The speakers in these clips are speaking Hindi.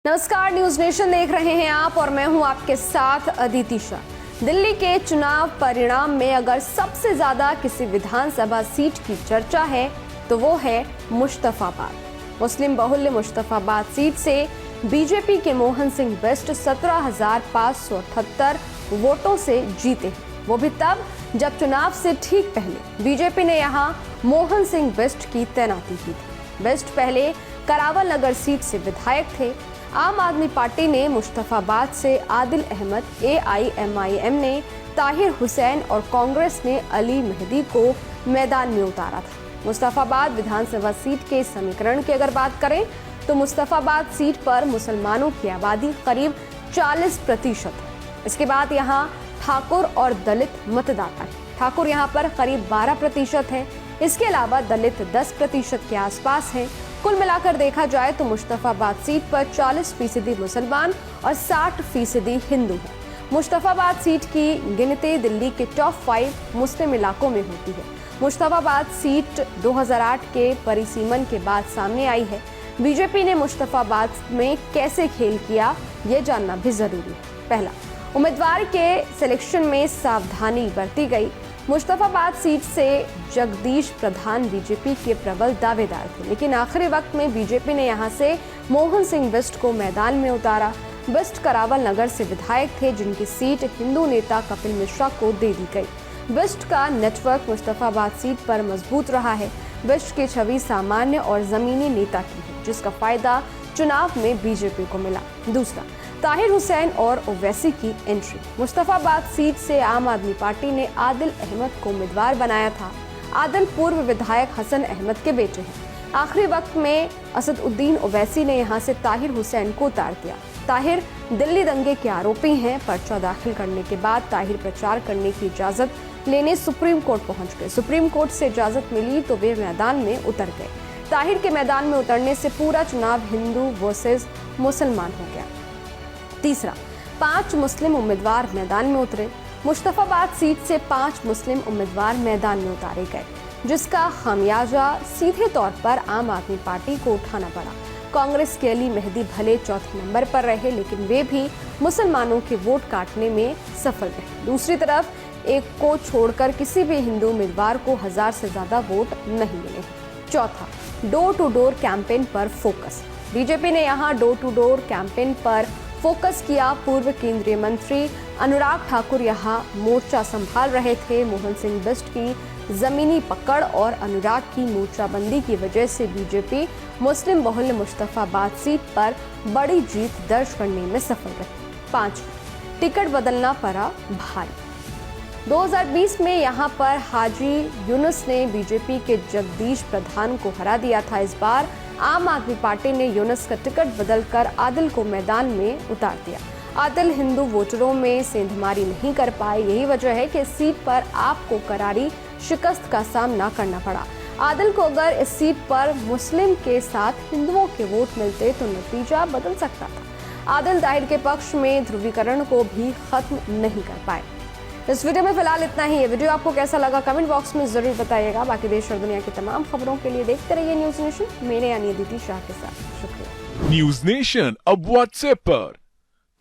नमस्कार, न्यूज नेशन देख रहे हैं आप और मैं हूं आपके साथ अदिति शाह। दिल्ली के चुनाव परिणाम में अगर सबसे ज्यादा किसी विधानसभा सीट की चर्चा है तो वो है मुश्तफाबाद। मुस्लिम बहुल्य मुश्तफाबाद सीट से बीजेपी के मोहन सिंह बिष्ट 17,578 वोटों से जीते, वो भी तब जब चुनाव से ठीक पहले बीजेपी ने यहां मोहन सिंह बिष्ट की तैनाती की थी। बिष्ट पहले करावल नगर सीट से विधायक थे। आम आदमी पार्टी ने मुश्तफाबाद से आदिल अहमद, AIMIM ने ताहिर हुसैन और कांग्रेस ने अली मेहदी को मैदान में उतारा था। मुश्तफाबाद विधानसभा सीट के समीकरण की अगर बात करें तो मुश्तफाबाद सीट पर मुसलमानों की आबादी करीब 40% है। इसके बाद यहाँ ठाकुर और दलित मतदाता है। ठाकुर यहाँ पर करीब 12% है। इसके अलावा दलित 10% के आसपास है। कुल मिलाकर देखा जाए तो मुश्तफाबाद सीट पर 40% मुसलमान और 60% हिंदू है। मुश्तफाबाद सीट की गिनती दिल्ली के टॉप 5 मुस्लिम इलाकों में होती है। मुश्तफाबाद सीट 2008 के परिसीमन के बाद सामने आई है। बीजेपी ने मुश्तफाबाद में कैसे खेल किया, ये जानना भी जरूरी है। पहला, उम्मीदवार के सिलेक्शन में सावधानी बरती गई। मुश्तफाबाद सीट से जगदीश प्रधान बीजेपी के प्रबल दावेदार थे, लेकिन आखिरी वक्त में बीजेपी ने यहां से मोहन सिंह बिष्ट को मैदान में उतारा। बिष्ट करावल नगर से विधायक थे, जिनकी सीट हिंदू नेता कपिल मिश्रा को दे दी गई। बिष्ट का नेटवर्क मुश्तफाबाद सीट पर मजबूत रहा है। बिष्ट की छवि सामान्य और जमीनी नेता की है, जिसका फायदा चुनाव में बीजेपी को मिला। दूसरा, ताहिर हुसैन और ओवैसी की एंट्री। मुश्तफाबाद सीट से आम आदमी पार्टी ने आदिल अहमद को उम्मीदवार बनाया था। आदिल पूर्व विधायक हसन अहमद के बेटे हैं। आखिरी वक्त में असदुद्दीन ओवैसी ने यहां से ताहिर हुसैन को उतार दिया। ताहिर दिल्ली दंगे के आरोपी हैं। पर्चा दाखिल करने के बाद ताहिर प्रचार करने की इजाजत लेने सुप्रीम कोर्ट पहुंच गए। सुप्रीम कोर्ट से इजाजत मिली तो वे मैदान में उतर गए। ताहिर के मैदान में उतरने से पूरा चुनाव हिंदू वर्सेस मुसलमान हो गया। तीसरा, 5 मुस्लिम उम्मीदवार मैदान में उतरे। मुश्तफाबाद सीट से 5 मुस्लिम उम्मीदवार मैदान में उतारे गए, जिसका खामियाजा सीधे तौर पर आम आदमी पार्टी को उठाना पड़ा। कांग्रेस के अली मेहदी भले चौथे नंबर पर रहे, लेकिन वे भी मुसलमानों के वोट काटने में सफल रहे। दूसरी तरफ एक को छोड़कर किसी भी हिंदू उम्मीदवार को 1000 से ज्यादा वोट नहीं मिले। चौथा, डोर टू डोर कैंपेन पर फोकस। बीजेपी ने यहाँ डोर टू डोर कैंपेन पर फोकस किया। पूर्व केंद्रीय मंत्री अनुराग ठाकुर यहाँ मोर्चा संभाल रहे थे। मोहन सिंह बिष्ट की जमीनी पकड़ और अनुराग की मोर्चाबंदी की वजह से बीजेपी मुस्लिम बहुल्य मुश्तफाबाद सीट पर बड़ी जीत दर्ज करने में सफल रही। 5, टिकट बदलना पड़ा भारी। 2020 में यहाँ पर हाजी यूनुस ने बीजेपी के जगदीश प्रधान को हरा दिया था। इस बार आम आदमी पार्टी ने यूनुस का टिकट बदलकर आदिल को मैदान में उतार दिया। आदिल हिंदू वोटरों में सेंधमारी नहीं कर पाए। यही वजह है कि इस सीट पर आपको करारी शिकस्त का सामना करना पड़ा। आदिल को अगर इस सीट पर मुस्लिम के साथ हिंदुओं के वोट मिलते तो नतीजा बदल सकता था। आदिल ताहिर के पक्ष में ध्रुवीकरण को भी खत्म नहीं कर पाए। इस वीडियो में फिलहाल इतना ही है। वीडियो आपको कैसा लगा कमेंट बॉक्स में जरूर बताइएगा। बाकी देश और दुनिया की तमाम खबरों के लिए देखते रहिए न्यूज नेशन, मेरे यानी अदिति शाह के साथ। शुक्रिया। न्यूज नेशन अब व्हाट्सएप पर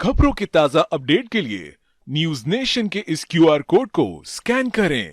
खबरों की ताजा अपडेट के लिए न्यूज नेशन के इस QR कोड को स्कैन करें।